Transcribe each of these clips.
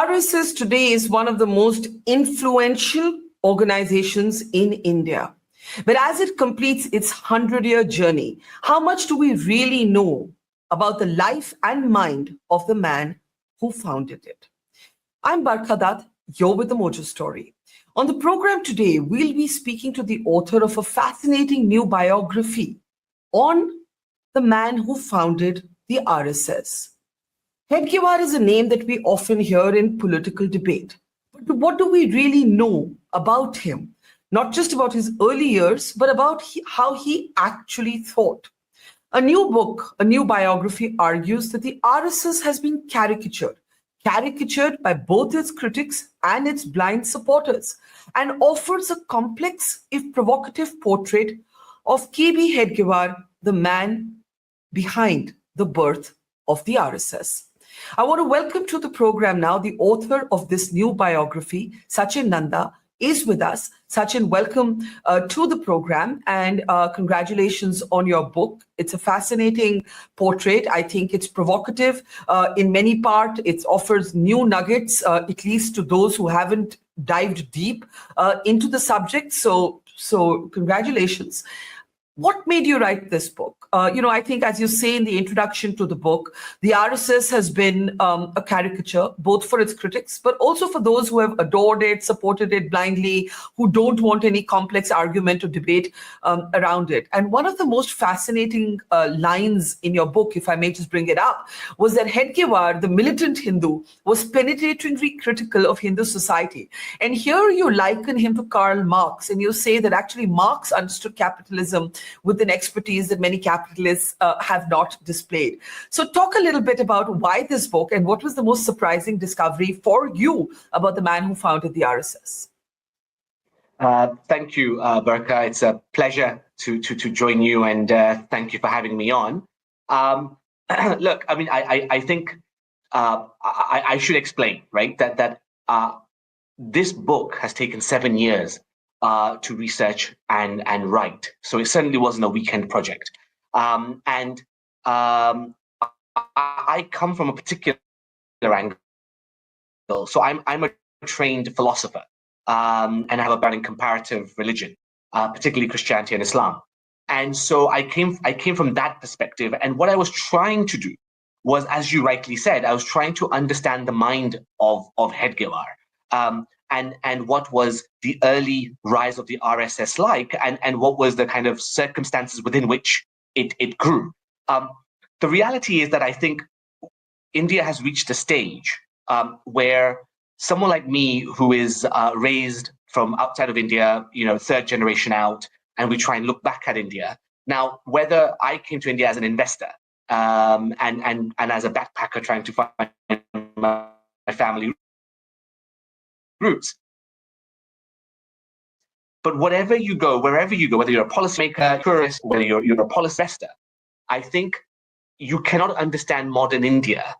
RSS today is one of the most influential organizations in India. But as it completes its 100-year journey, how much do we really know about the life and mind of the man who founded it? I'm Barkha Dutt, you're with the Mojo story. On the program today, we'll be speaking to the author of a fascinating new biography on the man who founded the RSS. Hedgewar is a name that we often hear in political debate. But what do we really know about him? Not just about his early years, but about how he actually thought. A new book, a new biography argues that the RSS has been caricatured by both its critics and its blind supporters, and offers a complex, if provocative, portrait of KB Hedgewar, the man behind the birth of the RSS. I want to welcome to the program now the author of this new biography, Sachin Nandha, is with us. Sachin, welcome to the program and congratulations on your book. It's a fascinating portrait. I think it's provocative in many parts. It offers new nuggets, at least to those who haven't dived deep into the subject. So congratulations. What made you write this book? I think, as you say in the introduction to the book, the RSS has been a caricature, both for its critics, but also for those who have adored it, supported it blindly, who don't want any complex argument or debate around it. And one of the most fascinating lines in your book, if I may just bring it up, was that Hedgewar, the militant Hindu, was penetratingly critical of Hindu society. And here you liken him to Karl Marx, and you say that actually Marx understood capitalism with an expertise that many capitalists have not displayed. So talk a little bit about why this book and what was the most surprising discovery for you about the man who founded the RSS. Thank you, Barkha. It's a pleasure to join you, and thank you for having me on. Look, I mean, I think I should explain, right, that this book has taken 7 years to research and write. So it certainly wasn't a weekend project. I come from a particular angle. So I'm a trained philosopher and have a background in comparative religion, particularly Christianity and Islam. And so I came from that perspective. And what I was trying to do was, as you rightly said, I was trying to understand the mind of Hedgewar. And what was the early rise of the RSS like, and what was the kind of circumstances within which it grew. The reality is that I think India has reached a stage where someone like me, who is raised from outside of India, third generation out, and we try and look back at India. Now, whether I came to India as an investor and as a backpacker trying to find my family roots. But wherever you go, whether you're a policymaker, tourist, whether you're a policy investor, I think you cannot understand modern India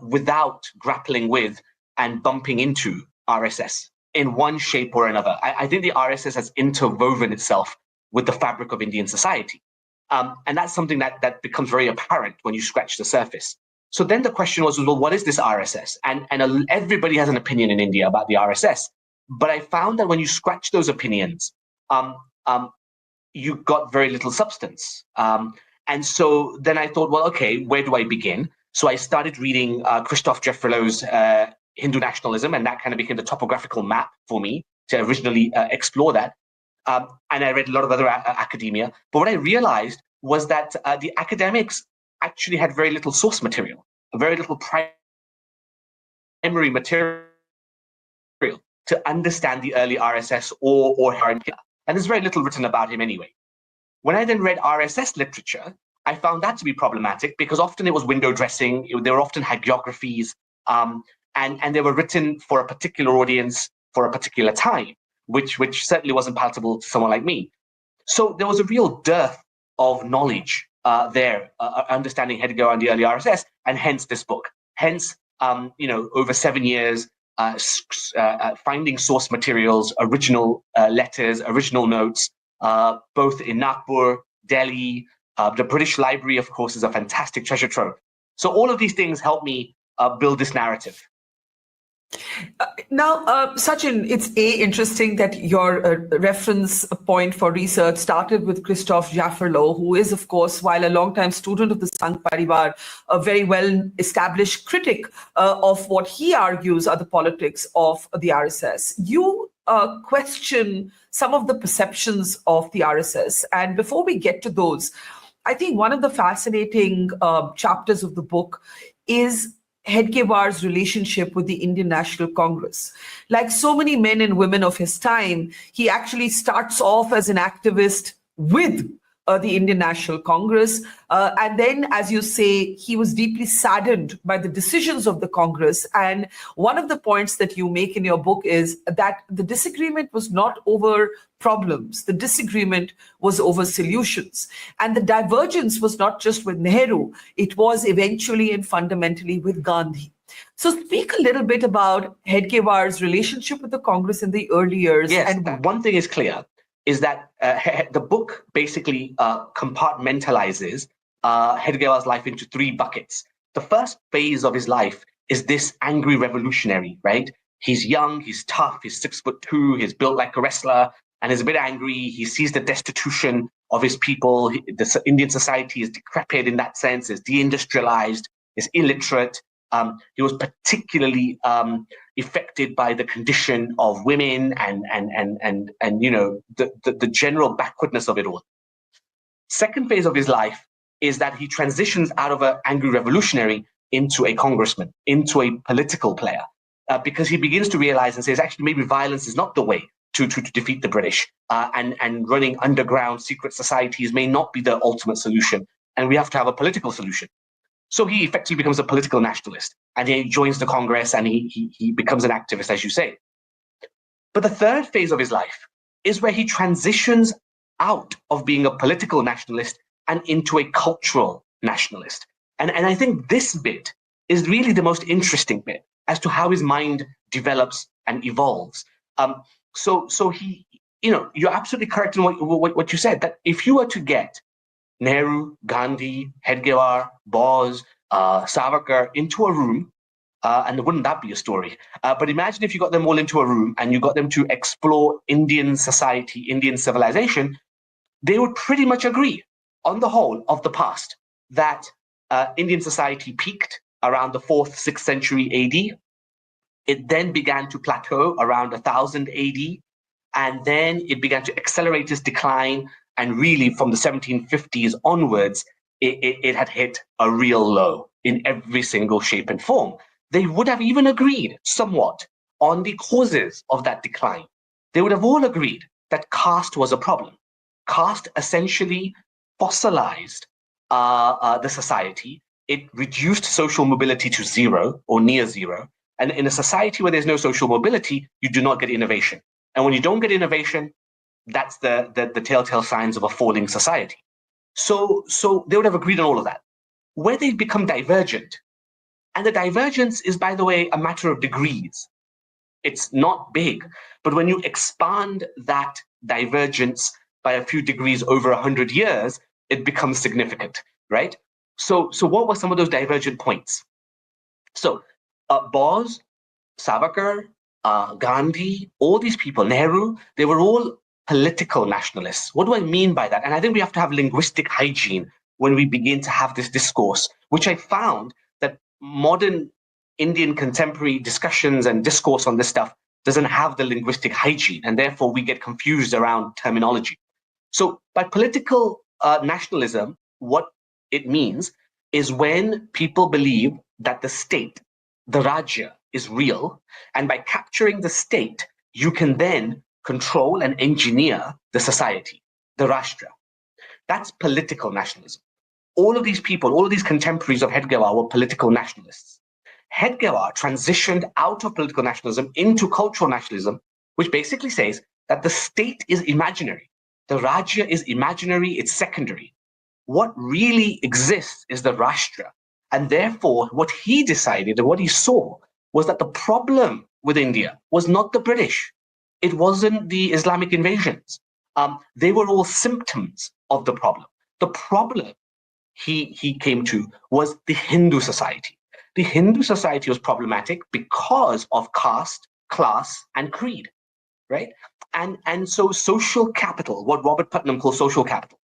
without grappling with and bumping into RSS in one shape or another. I think the RSS has interwoven itself with the fabric of Indian society. And that's something that becomes very apparent when you scratch the surface. So then the question was, well, what is this RSS? And everybody has an opinion in India about the RSS. But I found that when you scratch those opinions, you got very little substance. And so then I thought, well, okay, where do I begin? So I started reading Christoph Jeffrelow's Hindu nationalism, and that kind of became the topographical map for me to originally explore that. And I read a lot of other academia. But what I realized was that the academics actually had very little source material, very little primary material to understand the early RSS or Hedgewar. And there's very little written about him anyway. When I then read RSS literature, I found that to be problematic because often it was window dressing. They were often hagiographies, and they were written for a particular audience for a particular time, which certainly wasn't palatable to someone like me. So there was a real dearth of knowledge there, understanding Hedgewar and the early RSS, and hence this book. Hence, over 7 years, finding source materials, original letters, original notes, both in Nagpur, Delhi. The British Library, of course, is a fantastic treasure trove. So all of these things help me build this narrative. Now, Sachin, it's interesting that your reference point for research started with Christoph Jafferlo, who is, of course, while a longtime student of the Sangh Parivar, a very well-established critic of what he argues are the politics of the RSS. You question some of the perceptions of the RSS. And before we get to those, I think one of the fascinating chapters of the book is Hedgewar's relationship with the Indian National Congress. Like so many men and women of his time, he actually starts off as an activist with the Indian National Congress. And then, as you say, he was deeply saddened by the decisions of the Congress. And one of the points that you make in your book is that the disagreement was not over problems. The disagreement was over solutions. And the divergence was not just with Nehru, it was eventually and fundamentally with Gandhi. So speak a little bit about Hedgewar's relationship with the Congress in the early years. Yes, and one thing is clear, is that the book basically compartmentalizes Hedgewar's life into three buckets. The first phase of his life is this angry revolutionary, right? He's young, he's tough, he's 6'2", he's built like a wrestler, and he's a bit angry. He sees the destitution of his people. The Indian society is decrepit in that sense, is deindustrialized, is illiterate. He was particularly affected by the condition of women and you know the general backwardness of it all. Second phase of his life is that he transitions out of an angry revolutionary into a congressman, into a political player, because he begins to realize and says, actually, maybe violence is not the way to defeat the British, and running underground secret societies may not be the ultimate solution, and we have to have a political solution. So he effectively becomes a political nationalist, and he joins the Congress, and he becomes an activist, as you say. But the third phase of his life is where he transitions out of being a political nationalist and into a cultural nationalist. And I think this bit is really the most interesting bit as to how his mind develops and evolves. So he, you know, you're absolutely correct in what you said, that if you were to get Nehru, Gandhi, Hedgewar, Bose, Savarkar into a room, and wouldn't that be a story? But imagine if you got them all into a room and you got them to explore Indian society, Indian civilization, they would pretty much agree on the whole of the past that Indian society peaked around the 4th, 6th century AD. It then began to plateau around 1000 AD, and then it began to accelerate its decline. And really, from the 1750s onwards, it had hit a real low in every single shape and form. They would have even agreed somewhat on the causes of that decline. They would have all agreed that caste was a problem. Caste essentially fossilized the society. It reduced social mobility to zero or near zero. And in a society where there's no social mobility, you do not get innovation. And when you don't get innovation, that's the telltale signs of a falling society. So they would have agreed on all of that. Where they become divergent, and the divergence is, by the way, a matter of degrees. It's not big, but when you expand that divergence by a few degrees over 100 years, it becomes significant, right? So what were some of those divergent points? So Bose, Savarkar, Gandhi, all these people, Nehru, they were all political nationalists. What do I mean by that? And I think we have to have linguistic hygiene when we begin to have this discourse, which I found that modern Indian contemporary discussions and discourse on this stuff doesn't have the linguistic hygiene, and therefore we get confused around terminology. So by political nationalism, what it means is when people believe that the state, the Rajya, is real, and by capturing the state, you can then control and engineer the society, the Rashtra. That's political nationalism. All of these people, all of these contemporaries of Hedgewar were political nationalists. Hedgewar transitioned out of political nationalism into cultural nationalism, which basically says that the state is imaginary. The Rajya is imaginary, it's secondary. What really exists is the Rashtra. And therefore, what he decided and what he saw was that the problem with India was not the British. It wasn't the Islamic invasions. They were all symptoms of the problem. The problem he came to was the Hindu society. The Hindu society was problematic because of caste, class, and creed, right? And so social capital, what Robert Putnam calls social capital,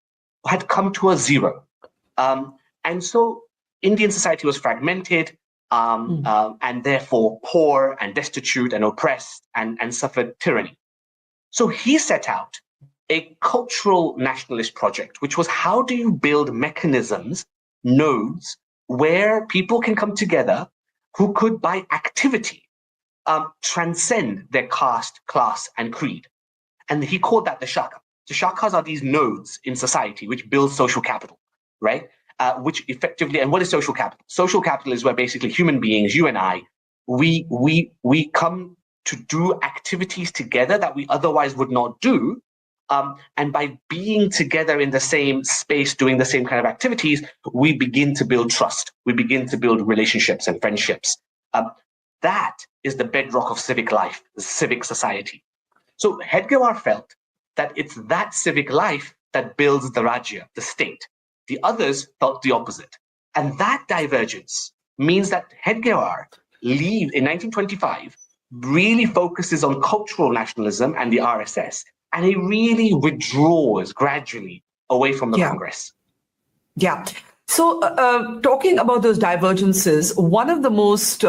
had come to a zero. And so Indian society was fragmented, and therefore poor and destitute and oppressed and suffered tyranny. So he set out a cultural nationalist project, which was how do you build mechanisms, nodes, where people can come together who could, by activity, transcend their caste, class, and creed. And he called that the shaka. The shakas are these nodes in society which build social capital, right? Which effectively, and what is social capital? Social capital is where basically human beings, you and I, we come to do activities together that we otherwise would not do. And by being together in the same space, doing the same kind of activities, we begin to build trust. We begin to build relationships and friendships. That is the bedrock of civic life, civic society. So Hedgewar felt that it's that civic life that builds the Rajya, the state. The others felt the opposite. And that divergence means that Hedgewar leaves in 1925, really focuses on cultural nationalism and the RSS, and he really withdraws gradually away from the Congress. Yeah. So talking about those divergences, one of the most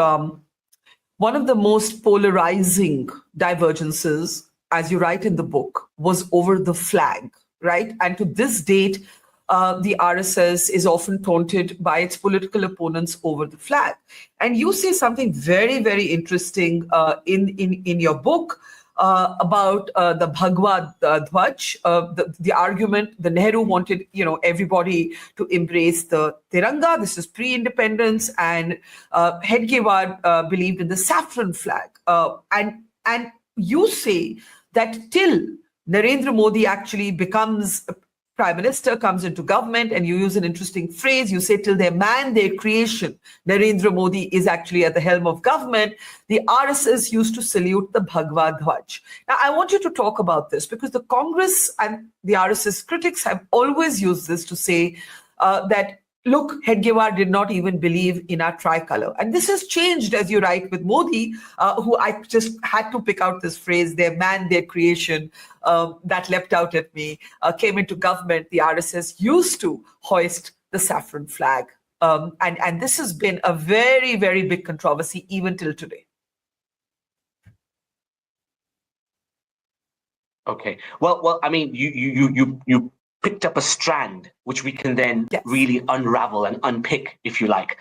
polarizing divergences, as you write in the book, was over the flag, right? And to this date, the RSS is often taunted by its political opponents over the flag. And you say something very, very interesting in your book about the Bhagwa Dhwaj, the argument. The Nehru wanted, everybody to embrace the Tiranga. This is pre-independence, and Hedgewar believed in the saffron flag. And you say that till Narendra Modi actually becomes Prime Minister, comes into government, and you use an interesting phrase. You say, till their man, their creation, Narendra Modi is actually at the helm of government. The RSS used to salute the Bhagwa Dhwaj. Now, I want you to talk about this because the Congress and the RSS critics have always used this to say that, look, Hedgewar did not even believe in our tricolor. And this has changed, as you write, with Modi, who I just had to pick out this phrase, their man, their creation, that leapt out at me, came into government. The RSS used to hoist the saffron flag. And this has been a very, very big controversy even till today. Okay. Well, I mean, you picked up a strand which we can then really unravel and unpick, if you like.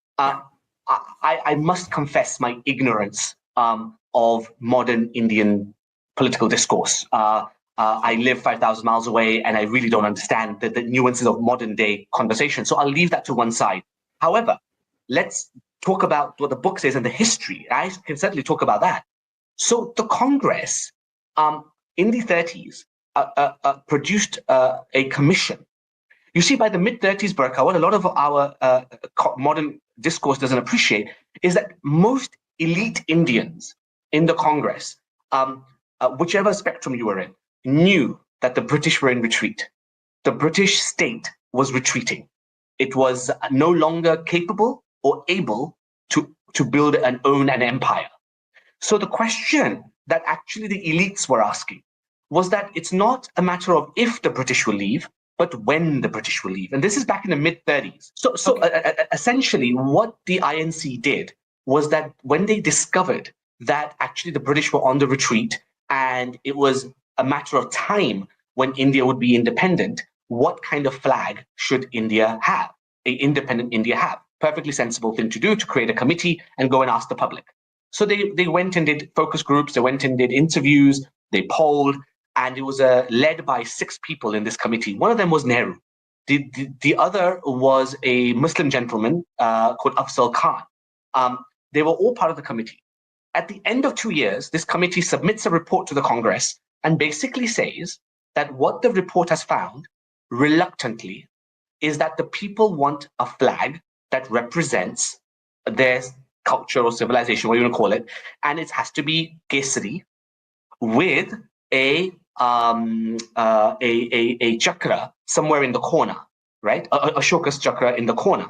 I must confess my ignorance of modern Indian political discourse. I live 5,000 miles away, and I really don't understand the nuances of modern day conversation. So I'll leave that to one side. However, let's talk about what the book says and the history. I can certainly talk about that. So the Congress in the 30s produced a commission. You see, by the mid-30s, Barkha, what a lot of our modern discourse doesn't appreciate is that most elite Indians in the Congress, whichever spectrum you were in, knew that the British were in retreat. The British state was retreating. It was no longer capable or able to build and own an empire. So the question that actually the elites were asking was that it's not a matter of if the British will leave, but when the British will leave. And this is back in the mid-30s. So essentially what the INC did was that when they discovered that actually the British were on the retreat and it was a matter of time when India would be independent, what kind of flag should India have, an independent India have? Perfectly sensible thing to do, to create a committee and go and ask the public. So they went and did focus groups, they went and did interviews, they polled, and it was led by 6 people in this committee. One of them was Nehru. The other was a Muslim gentleman called Afzal Khan. They were all part of the committee. At the end of 2 years, this committee submits a report to the Congress and basically says that what the report has found, reluctantly, is that the people want a flag that represents their culture or civilization, what you want to call it, and it has to be kesari with a chakra somewhere in the corner, right? A Ashoka's chakra in the corner.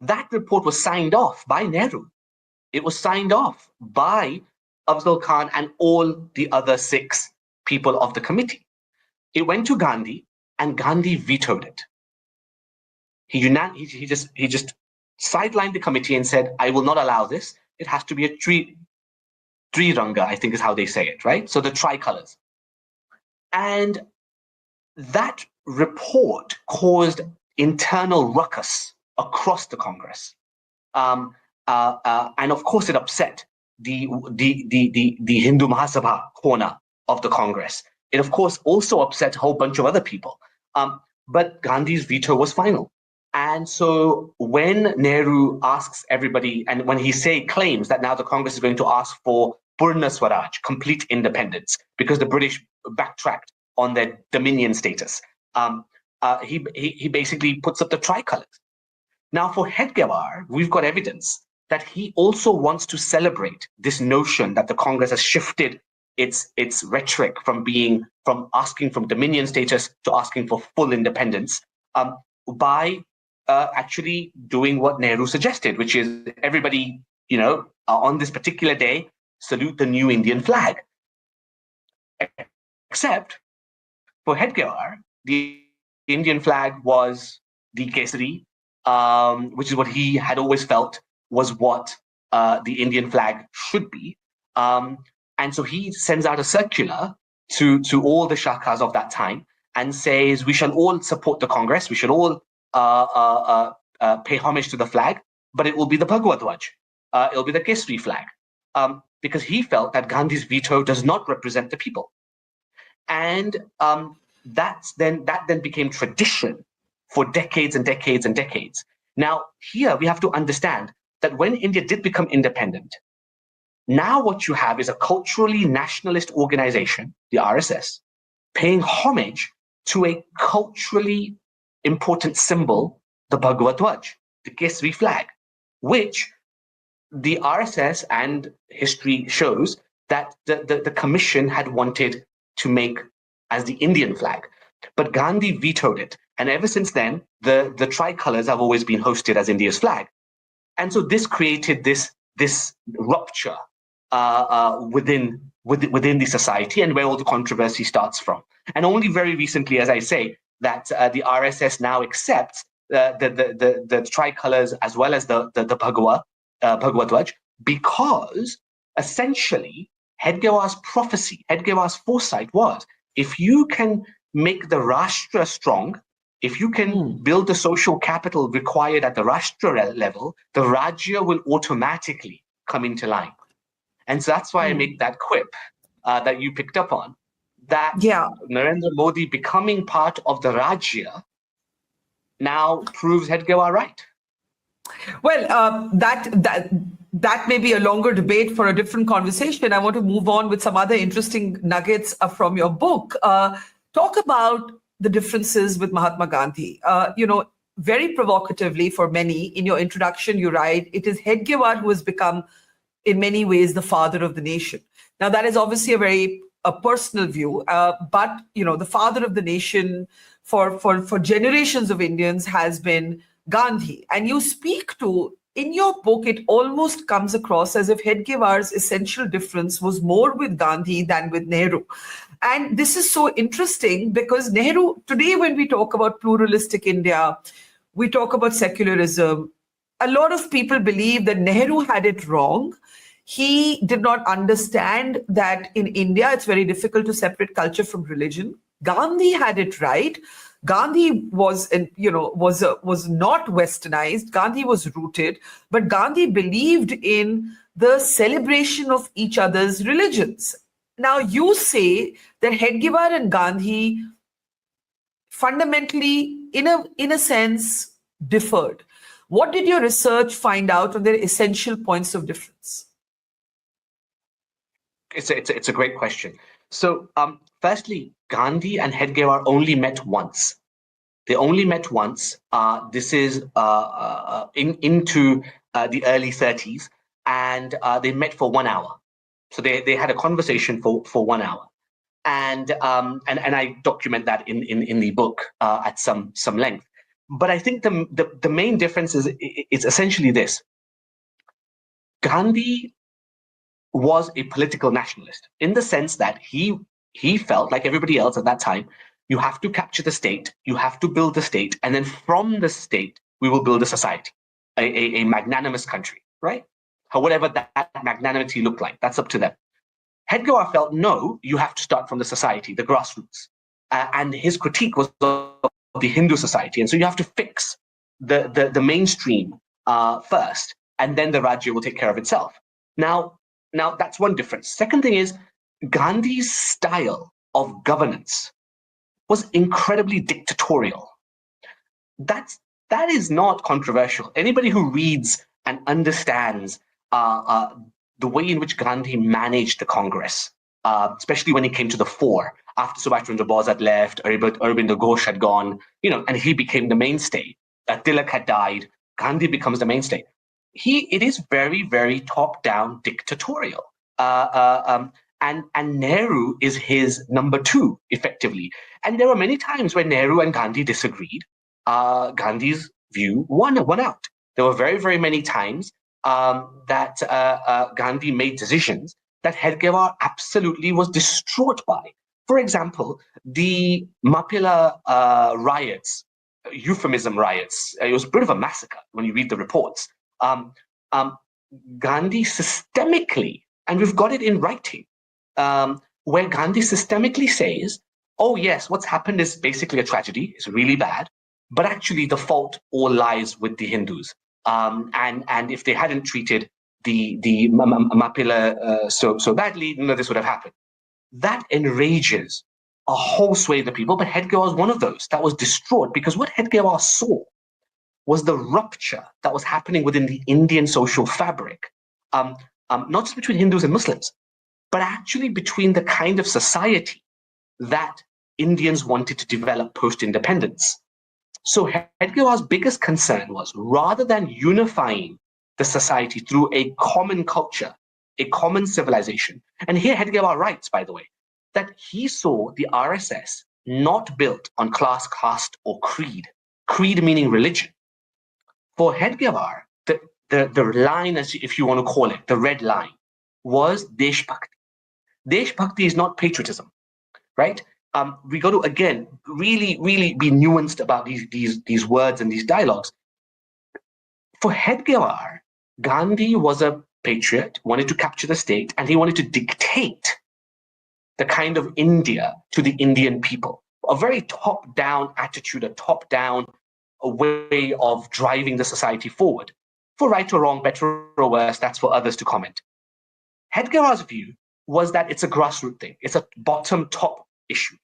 That report was signed off by Nehru. It was signed off by Afzal Khan and all the other 6 people of the committee. It went to Gandhi, and Gandhi vetoed it. He just sidelined the committee and said, "I will not allow this. It has to be a Triranga," I think is how they say it, right? So the tricolors. And that report caused internal ruckus across the Congress, and of course it upset the Hindu Mahasabha corner of the Congress. It of course also upset a whole bunch of other people, but Gandhi's veto was final. And so when Nehru asks everybody, and when he claims that now the Congress is going to ask for Purna Swaraj, complete independence, because the British backtracked on their dominion status, he basically puts up the tricolors. Now for Hedgewar, we've got evidence that he also wants to celebrate this notion that the Congress has shifted its rhetoric from asking for dominion status to asking for full independence, by actually doing what Nehru suggested, which is everybody, on this particular day, salute the new Indian flag. Except for Hedgewar, the Indian flag was the Kesari, which is what he had always felt was what the Indian flag should be. And so he sends out a circular to all the shakas of that time and says, we shall all support the Congress, we shall all pay homage to the flag, but it will be the Bhagwa Dwaj. It will be the Kesari flag. Because he felt that Gandhi's veto does not represent the people. And that then became tradition for decades and decades and decades. Now, here we have to understand that when India did become independent, now what you have is a culturally nationalist organization, the RSS, paying homage to a culturally important symbol, the Bhagwa Dwaj, the Kesari flag, which the RSS and history shows that the commission had wanted to make as the Indian flag. But Gandhi vetoed it. And ever since then, the tricolors have always been hosted as India's flag. And so this created this rupture within the society, and where all the controversy starts from. And only very recently, as I say, that the RSS now accepts the tricolors as well as the Bhagwa Dwaj, because essentially Hedgewar's prophecy, Hedgewar's foresight was, if you can make the Rashtra strong, if you can build the social capital required at the Rashtra level, the Rajya will automatically come into line. And so that's why I make that quip that you picked up on, that Narendra Modi becoming part of the Rajya now proves Hedgewar right. Well, that may be a longer debate for a different conversation. I want to move on with some other interesting nuggets from your book. Talk about the differences with Mahatma Gandhi. Very provocatively for many, in your introduction, you write, it is Hedgewar who has become, in many ways, the father of the nation. Now, that is obviously a personal view, but the father of the nation for generations of Indians has been Gandhi. And you speak to, in your book, it almost comes across as if Hedgewar's essential difference was more with Gandhi than with Nehru. And this is so interesting because Nehru, today when we talk about pluralistic India, we talk about secularism, a lot of people believe that Nehru had it wrong. He did not understand that in India, it's very difficult to separate culture from religion. Gandhi had it right. Gandhi was not westernized. Gandhi was rooted, but Gandhi believed in the celebration of each other's religions. Now, you say that Hedgewar and Gandhi fundamentally, in a sense, differed. What did your research find out on their essential points of difference? It's a great question. So, firstly, Gandhi and Hedgewar only met once. They only met once. This is into the early 30s, and they met for 1 hour. So they had a conversation for 1 hour, and I document that in the book at some length. But I think the main difference is it's essentially this. Gandhi was a political nationalist in the sense that he felt like everybody else at that time, you have to capture the state, you have to build the state, and then from the state, we will build a society, a magnanimous country, right? Whatever that magnanimity looked like, that's up to them. Hedgewar felt, no, you have to start from the society, the grassroots. And his critique was of the Hindu society. And so you have to fix the mainstream first, and then the Rajya will take care of itself. Now, that's one difference. Second thing is, Gandhi's style of governance was incredibly dictatorial. That is not controversial. Anybody who reads and understands the way in which Gandhi managed the Congress, especially when he came to the fore, after Subhash Chandra Bose had left, Aurobindo Ghosh had gone, and he became the mainstay. Tilak had died, Gandhi becomes the mainstay. It is very, very top-down dictatorial. And Nehru is his number two, effectively. And there were many times when Nehru and Gandhi disagreed. Gandhi's view won out. There were very, very many times that Gandhi made decisions that Hedgewar absolutely was distraught by. For example, the Mapila riots, euphemism riots, it was a bit of a massacre when you read the reports. Gandhi systemically, and we've got it in writing, where Gandhi systemically says, oh yes, what's happened is basically a tragedy, it's really bad, but actually the fault all lies with the Hindus. And if they hadn't treated the Mapila so badly, none of this would have happened. That enrages a whole swathe of people, but Hedgewar was one of those that was distraught, because what Hedgewar saw was the rupture that was happening within the Indian social fabric, not just between Hindus and Muslims, but actually between the kind of society that Indians wanted to develop post-independence. So Hedgewar's biggest concern was, rather than unifying the society through a common culture, a common civilization, and here Hedgewar writes, by the way, that he saw the RSS not built on class, caste, or creed meaning religion. For Hedgewar, the line, as if you want to call it, the red line, was Deshbhakti. Deshbhakti is not patriotism, right? We got to, again, really, really be nuanced about these words and these dialogues. For Hedgewar, Gandhi was a patriot, wanted to capture the state, and he wanted to dictate the kind of India to the Indian people. A very top-down attitude, a top-down way of driving the society forward. For right or wrong, better or worse, that's for others to comment. Hedgewar's view was that it's a grassroots thing. It's a bottom-top issue.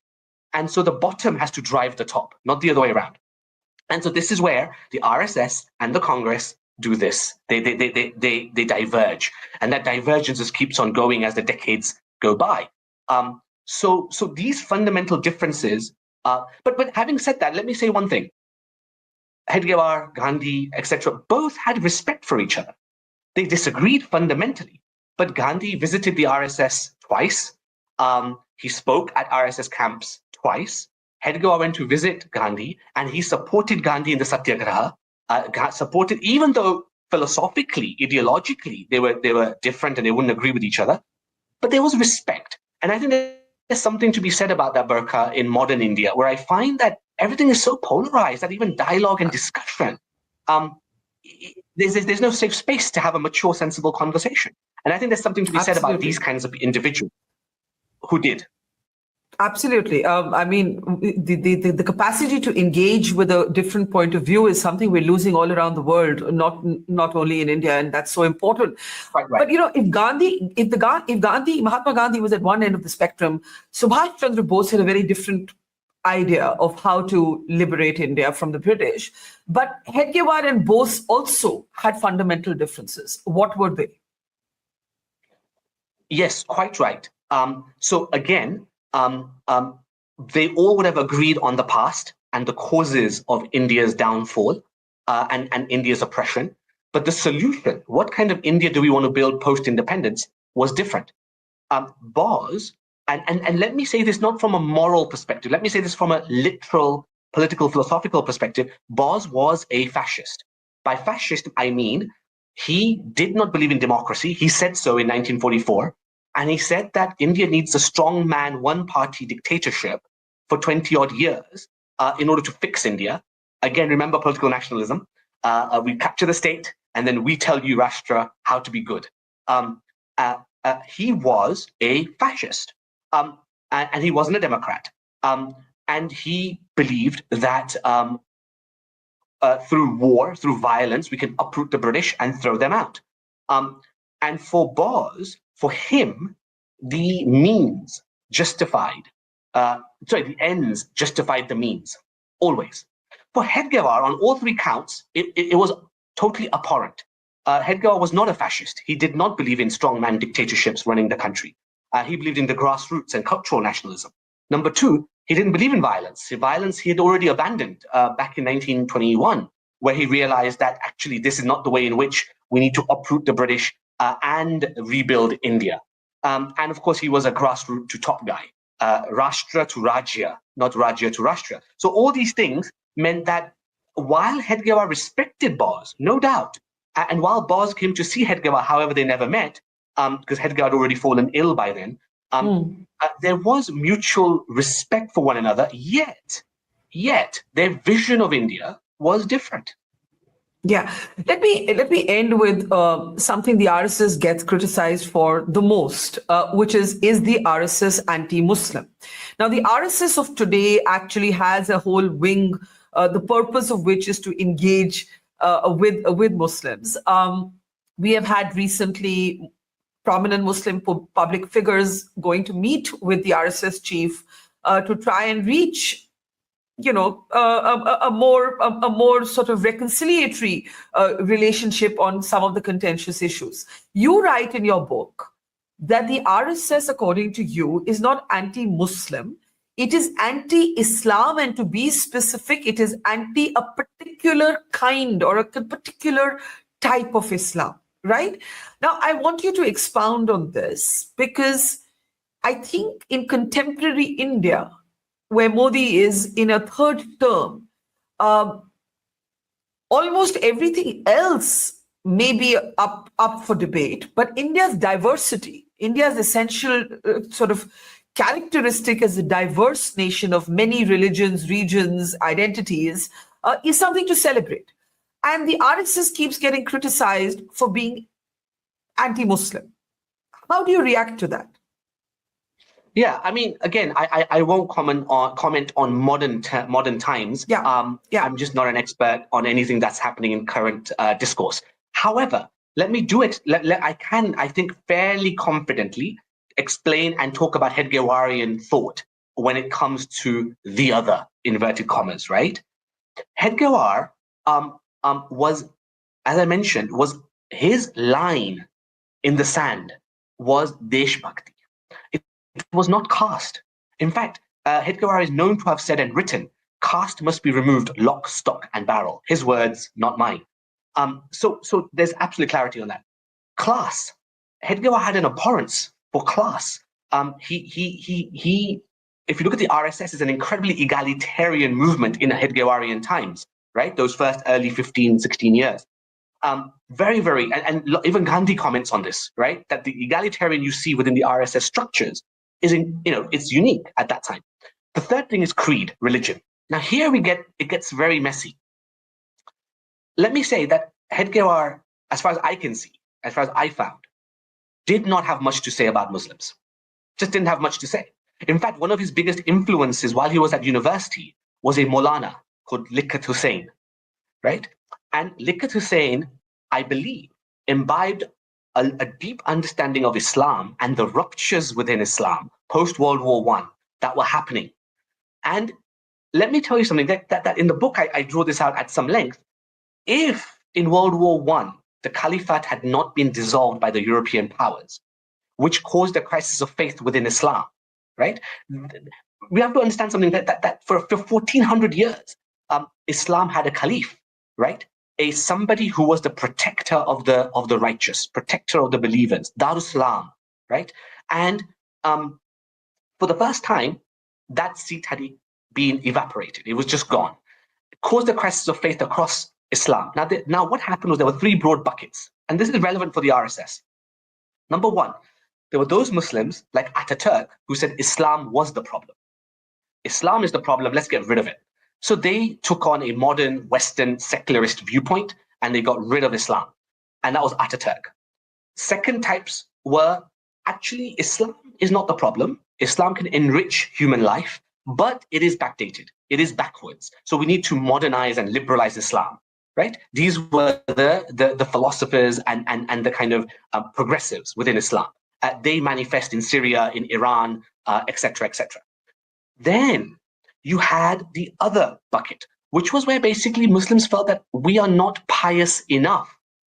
And so the bottom has to drive the top, not the other way around. And so this is where the RSS and the Congress do this. They diverge. And that divergence just keeps on going as the decades go by. So these fundamental differences, but having said that, let me say one thing. Hedgewar, Gandhi, etc., both had respect for each other. They disagreed fundamentally, but Gandhi visited the RSS twice. He spoke at RSS camps twice. Hedgewar went to visit Gandhi, and he supported Gandhi in the Satyagraha. Supported, even though philosophically, ideologically, they were different and they wouldn't agree with each other, but there was respect. And I think there's something to be said about that, Barkha, in modern India, where I find that everything is so polarized that even dialogue and discussion, there's no safe space to have a mature, sensible conversation. And I think there's something to be said about these kinds of individuals who did. Absolutely. I mean, the capacity to engage with a different point of view is something we're losing all around the world, not only in India, and that's so important. Quite right. But if Mahatma Gandhi was at one end of the spectrum, Subhash Chandra Bose had a very different idea of how to liberate India from the British. But Hedgewar and Bose also had fundamental differences. What were they? Yes, quite right. So again, they all would have agreed on the past and the causes of India's downfall and India's oppression. But the solution, what kind of India do we want to build post-independence, was different. Bose, and let me say this not from a moral perspective, let me say this from a literal political philosophical perspective, Bose was a fascist. By fascist, I mean he did not believe in democracy. He said so in 1944. And he said that India needs a strong man, one-party dictatorship for 20 odd years in order to fix India. Again, remember political nationalism. We capture the state and then we tell you, Rashtra, how to be good. He was a fascist and he wasn't a Democrat. And he believed that through war, through violence, we can uproot the British and throw them out. And for Bose, for him, the means justified, the ends justified the means, always. For Hedgewar, on all three counts, it was totally abhorrent. Hedgewar was not a fascist. He did not believe in strongman dictatorships running the country. He believed in the grassroots and cultural nationalism. Number two, he didn't believe in violence. Violence he had already abandoned back in 1921, where he realized that actually this is not the way in which we need to uproot the British and rebuild India. And of course, he was a grassroots to top guy, Rashtra to Rajya, not Rajya to Rashtra. So all these things meant that while Hedgewar respected Bose, no doubt, and while Bose came to see Hedgewar, however, they never met, because Hedgewar had already fallen ill by then, there was mutual respect for one another, yet their vision of India was different. Yeah, let me end with something the RSS gets criticized for the most, which is the RSS anti-Muslim? Now, the RSS of today actually has a whole wing, the purpose of which is to engage with Muslims. We have had recently prominent Muslim public figures going to meet with the RSS chief to try and reach a more sort of reconciliatory relationship on some of the contentious issues. You write in your book that the RSS, according to you, is not anti-Muslim. It is anti-Islam, and to be specific, it is anti a particular kind or a particular type of Islam, right? Now, I want you to expound on this, because I think in contemporary India, where Modi is in a third term, almost everything else may be up for debate, but India's diversity, India's essential sort of characteristic as a diverse nation of many religions, regions, identities, is something to celebrate. And the RSS keeps getting criticized for being anti-Muslim. How do you react to that? Yeah, I mean, again, I won't comment on modern times. I'm just not an expert on anything that's happening in current discourse. However, I think, fairly confidently explain and talk about Hedgewarian thought when it comes to the other, inverted commas, right? Hedgewar was, as I mentioned, was his line in the sand was Deshbhakti. It was not caste. In fact, Hedgewar is known to have said and written, caste must be removed lock, stock, and barrel. His words, not mine. So there's absolute clarity on that. Class. Hedgewar had an abhorrence for class. He if you look at the RSS, it's an incredibly egalitarian movement in Hedgewarian times, right? Those first early 15, 16 years. Very, very, and even Gandhi comments on this, right? That the egalitarian you see within the RSS structures is, it's unique at that time. The third thing is creed, religion. Now here it gets very messy. Let me say that Hedgewar, as far as I can see, as far as I found, did not have much to say about Muslims. Just didn't have much to say. In fact, one of his biggest influences while he was at university was a Maulana called Liaquat Hussain, right? And Liaquat Hussain, I believe, imbibed a deep understanding of Islam and the ruptures within Islam post-World War I that were happening. And let me tell you something, that in the book, I draw this out at some length. If in World War I, the Caliphate had not been dissolved by the European powers, which caused a crisis of faith within Islam, right? We have to understand something that for 1400 years, Islam had a caliph, right? Somebody who was the protector of the righteous, protector of the believers, Darussalam, right? And for the first time, that seat had a been evaporated. It was just gone. It caused a crisis of faith across Islam. Now what happened was there were three broad buckets, and this is relevant for the RSS. Number one, there were those Muslims like Ataturk who said Islam was the problem. Islam is the problem, let's get rid of it. So they took on a modern Western secularist viewpoint and they got rid of Islam. And that was Ataturk. Second types were actually Islam is not the problem. Islam can enrich human life, but it is backdated. It is backwards. So we need to modernize and liberalize Islam, right? These were the philosophers and the kind of progressives within Islam. They manifest in Syria, in Iran, etc., etc. Then you had the other bucket, which was where basically Muslims felt that we are not pious enough.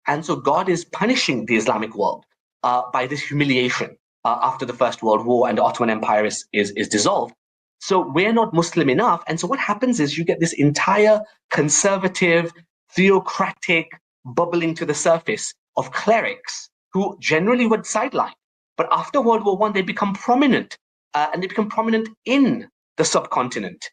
And so God is punishing the Islamic world by this humiliation after the First World War and the Ottoman Empire is dissolved. So we're not Muslim enough. And so what happens is you get this entire conservative, theocratic, bubbling to the surface of clerics who generally were sidelined. But after World War I, they become prominent. And they become prominent in the subcontinent,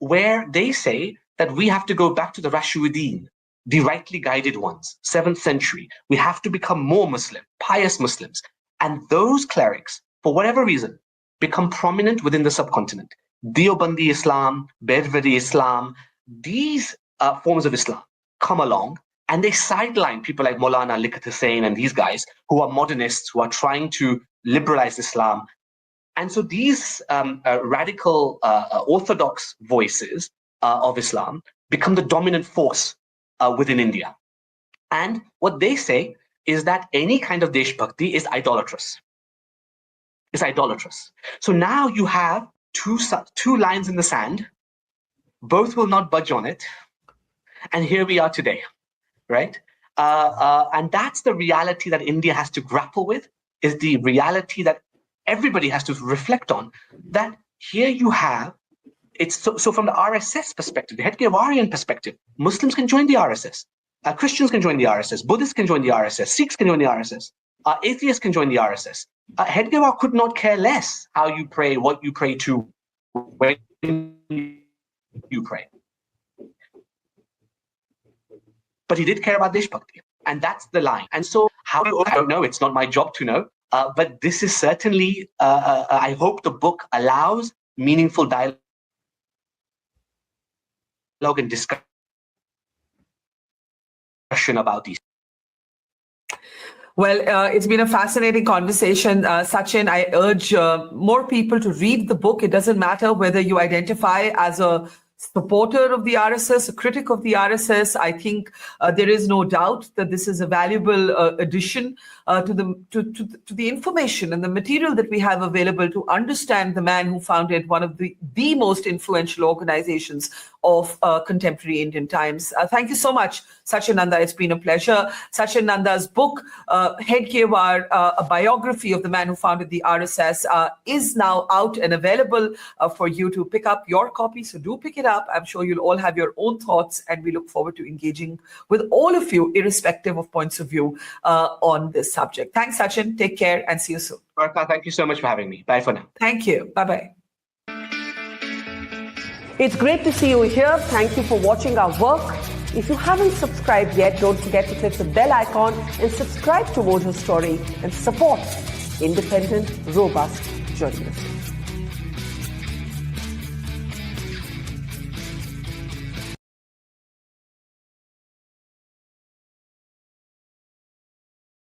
where they say that we have to go back to the Rashidun, the rightly guided ones, 7th century. We have to become more Muslim, pious Muslims. And those clerics, for whatever reason, become prominent within the subcontinent. Deobandi Islam, Berwari Islam, these forms of Islam come along and they sideline people like Maulana Likat Hussain and these guys who are modernists, who are trying to liberalize Islam. And so these radical orthodox voices of Islam become the dominant force within India. And what they say is that any kind of Deshbhakti is idolatrous. It's idolatrous. So now you have two lines in the sand. Both will not budge on it. And here we are today, right? And that's the reality that India has to grapple with, is the reality that everybody has to reflect on, that here you have, it's so from the RSS perspective, the Hedgewarian perspective, Muslims can join the RSS, Christians can join the RSS, Buddhists can join the RSS, Sikhs can join the RSS, atheists can join the RSS. Hedgewar could not care less how you pray, what you pray to, when you pray. But he did care about Deshbhakti, and that's the line. And so how I don't know, it's not my job to know. But this is certainly, I hope the book allows meaningful dialogue and discussion about these. Well, it's been a fascinating conversation, Sachin. I urge more people to read the book. It doesn't matter whether you identify as a supporter of the RSS, a critic of the RSS. I think there is no doubt that this is a valuable addition to the information and the material that we have available to understand the man who founded one of the most influential organizations of contemporary Indian times. Thank you so much, Sachin Nandha. It's been a pleasure. Sachin Nandha's book, Hedgewar, a biography of the man who founded the RSS, is now out and available for you to pick up your copy. So do pick it up. I'm sure you'll all have your own thoughts, and we look forward to engaging with all of you, irrespective of points of view, on this subject. Thanks, Sachin. Take care and see you soon. Barkha, thank you so much for having me. Bye for now. Thank you. Bye-bye. It's great to see you here. Thank you for watching our work. If you haven't subscribed yet, don't forget to click the bell icon and subscribe to Mojo Story and support independent, robust journalism.